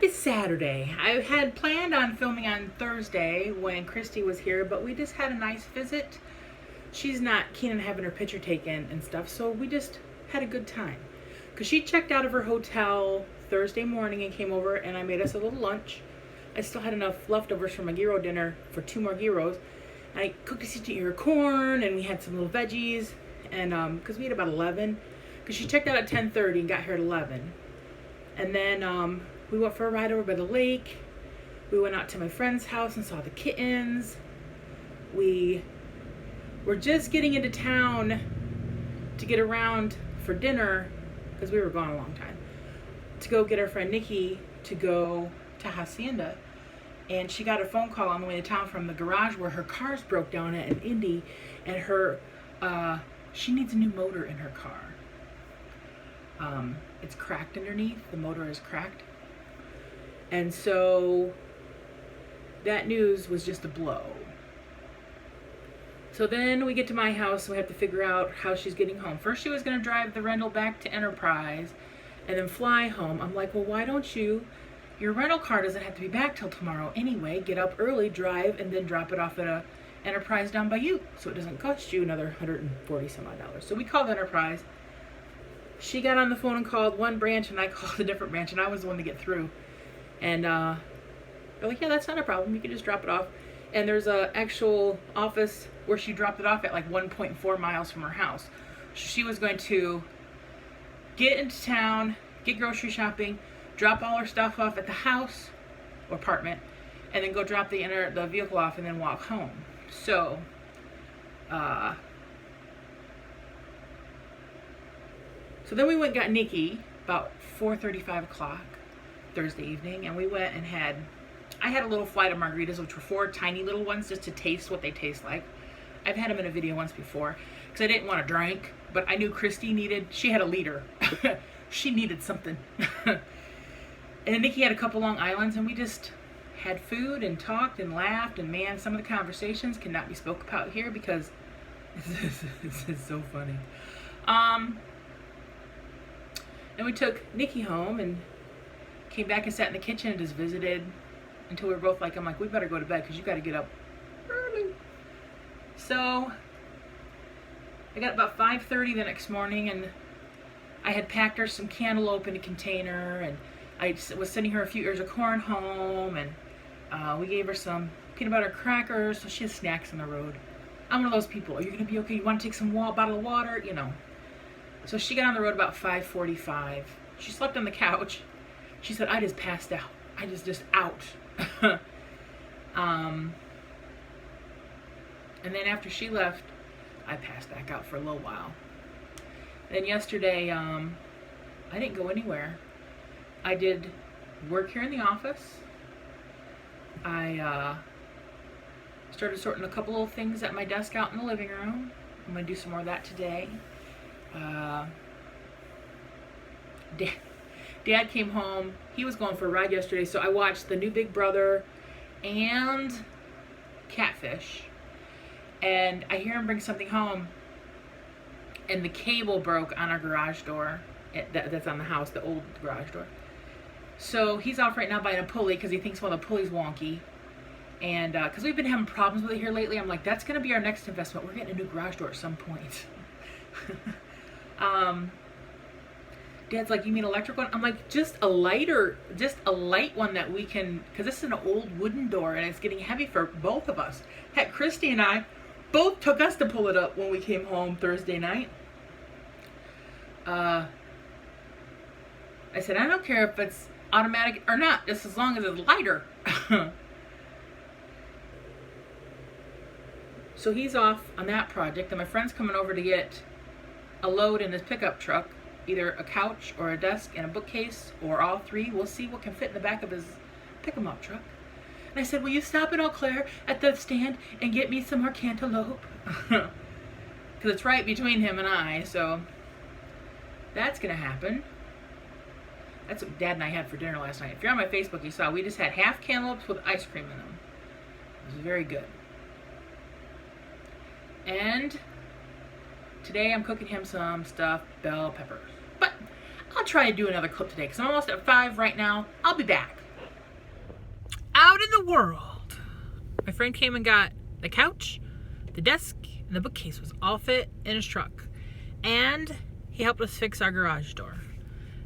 Happy Saturday. I had planned on filming on Thursday when Christy was here, but we just had a nice visit. She's not keen on having her picture taken and stuff, so we just had a good time. Because she checked out of her hotel Thursday morning and came over, and I made us a little lunch. I still had enough leftovers from my gyro dinner for 2 more gyros. I cooked a stitch ear corn, and we had some little veggies, and because we ate about 11, because she checked out at 10:30 and got here at 11. And then we went for a ride over by the lake. We went out to my friend's house and saw the kittens. We were just getting into town to get around for dinner, because we were gone a long time, to go get our friend Nikki to go to Hacienda. And she got a phone call on the way to town from the garage where her car's broke down at an Indy, and she needs a new motor in her car. It's cracked underneath. The motor is cracked. And so that news was just a blow. So then we get to my house and we have to figure out how she's getting home. First she was going to drive the rental back to Enterprise and then fly home. I'm like, well, why don't you? Your rental car doesn't have to be back till tomorrow anyway. Get up early, drive, and then drop it off at a Enterprise down by you, so it doesn't cost you another $140 some odd. So we called Enterprise. She got on the phone and called one branch, and I called a different branch, and I was the one to get through. And they're like, yeah, that's not a problem. You can just drop it off. And there's a actual office where she dropped it off at like 1.4 miles from her house. She was going to get into town, get grocery shopping, drop all her stuff off at the house or apartment, and then go drop the vehicle off and then walk home. So, so then we went and got Nikki about 4:30, 5 o'clock Thursday evening, and we went and I had a little flight of margaritas, which were 4 tiny little ones, just to taste what they taste like. I've had them in a video once before, because I didn't want to drink, but I knew Christy she had a liter. She needed something. And Nikki had a couple Long Islands, and we just had food and talked and laughed, and man, some of the conversations cannot be spoke about here because this is so funny. Then we took Nikki home and came back and sat in the kitchen and just visited until we were both like, I'm like, we better go to bed because you got to get up early. So I got about 5:30 the next morning, and I had packed her some cantaloupe in a container, and I was sending her a few ears of corn home, and we gave her some peanut butter crackers so she has snacks on the road. I'm one of those people. Are you going to be okay? You want to take some bottle of water? You know. So she got on the road about 5:45. She slept on the couch. She said, I just passed out. I just out. And then after she left, I passed back out for a little while. Then yesterday, I didn't go anywhere. I did work here in the office. I started sorting a couple little things at my desk out in the living room. I'm going to do some more of that today. Dad came home. He was going for a ride yesterday, so I watched the new Big Brother and Catfish. And I hear him bring something home, and the cable broke on our garage door. That's on the house, the old garage door. So he's off right now buying a pulley because he thinks, well, the pulley's wonky. And because we've been having problems with it here lately, I'm like, that's going to be our next investment. We're getting a new garage door at some point. Dad's like, you mean electric one? I'm like, just a light one that we can, because this is an old wooden door and it's getting heavy for both of us. Heck, Christy and I both took us to pull it up when we came home Thursday night. I said, I don't care if it's automatic or not, just as long as it's lighter. So he's off on that project, and my friend's coming over to get a load in his pickup truck, either a couch or a desk and a bookcase or all three. We'll see what can fit in the back of his pick-em-up truck. And I said, will you stop in Eau Claire at the stand and get me some more cantaloupe? Because it's right between him and I, so that's going to happen. That's what Dad and I had for dinner last night. If you're on my Facebook, you saw we just had half cantaloupes with ice cream in them. It was very good. And today I'm cooking him some stuffed bell peppers. But I'll try to do another clip today because I'm almost at 5 right now. I'll be back. out in the world. My friend came and got the couch, the desk, and the bookcase was all fit in his truck. And he helped us fix our garage door.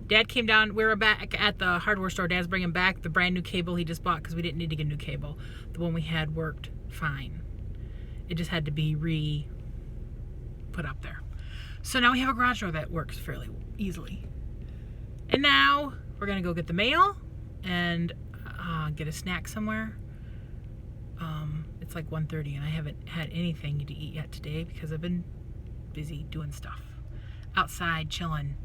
Dad came down. We were back at the hardware store. Dad's bringing back the brand new cable he just bought because we didn't need to get a new cable. The one we had worked fine. It just had to be put up there. So now we have a garage door that works fairly easily. And now we're going to go get the mail and get a snack somewhere. It's like 1:30 and I haven't had anything to eat yet today because I've been busy doing stuff. Outside, chilling.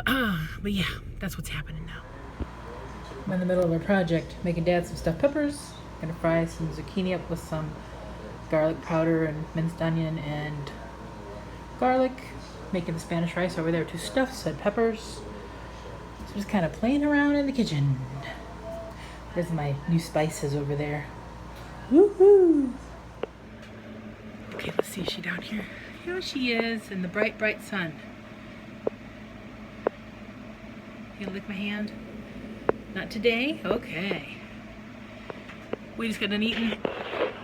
But yeah, that's what's happening now. I'm in the middle of a project, making Dad some stuffed peppers. Gonna fry some zucchini up with some garlic powder and minced onion and garlic. Making the Spanish rice over there, 2 stuffed said peppers. So just kind of playing around in the kitchen. There's my new spices over there. Woohoo! Okay, let's see, is she down here? Here she is in the bright, bright sun. You gonna lick my hand? Not today? Okay. We just got done eating.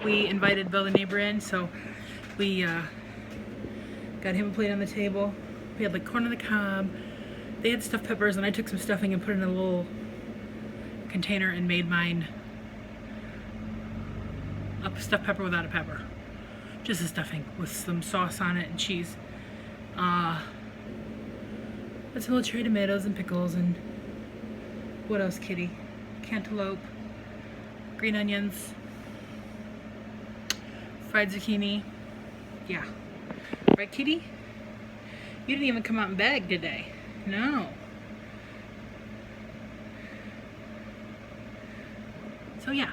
We invited Bill, the neighbor, in, so we got him a plate on the table. We had like corn on the cob. They had stuffed peppers, and I took some stuffing and put it in a little container and made mine a stuffed pepper without a pepper. Just a stuffing with some sauce on it and cheese. With some little cherry tomatoes and pickles and what else, kitty? Cantaloupe, green onions, fried zucchini. Yeah. Right, kitty? You didn't even come out and beg today. No. So yeah.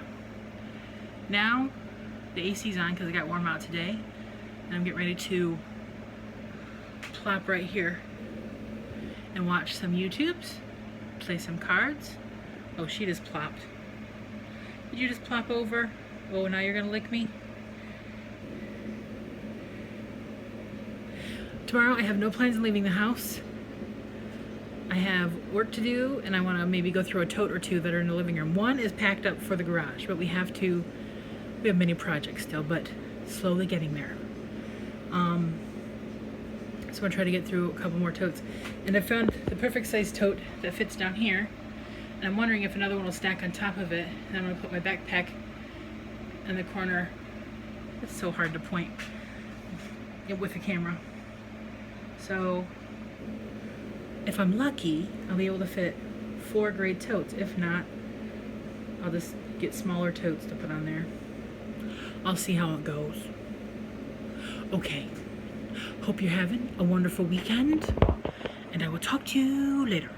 Now the AC's on because it got warm out today. And I'm getting ready to plop right here and watch some YouTubes, play some cards. Oh, she just plopped. Did you just plop over? Oh, now you're gonna lick me? Tomorrow I have no plans on leaving the house. I have work to do and I want to maybe go through a tote or 2 that are in the living room. One is packed up for the garage, but we have many projects still, but slowly getting there. So I'm gonna try to get through a couple more totes. And I found the perfect size tote that fits down here. And I'm wondering if another one will stack on top of it. And I'm gonna put my backpack in the corner. It's so hard to point with the camera. So if I'm lucky, I'll be able to fit 4 gray totes. If not, I'll just get smaller totes to put on there. I'll see how it goes. Okay. Hope you're having a wonderful weekend, and I will talk to you later.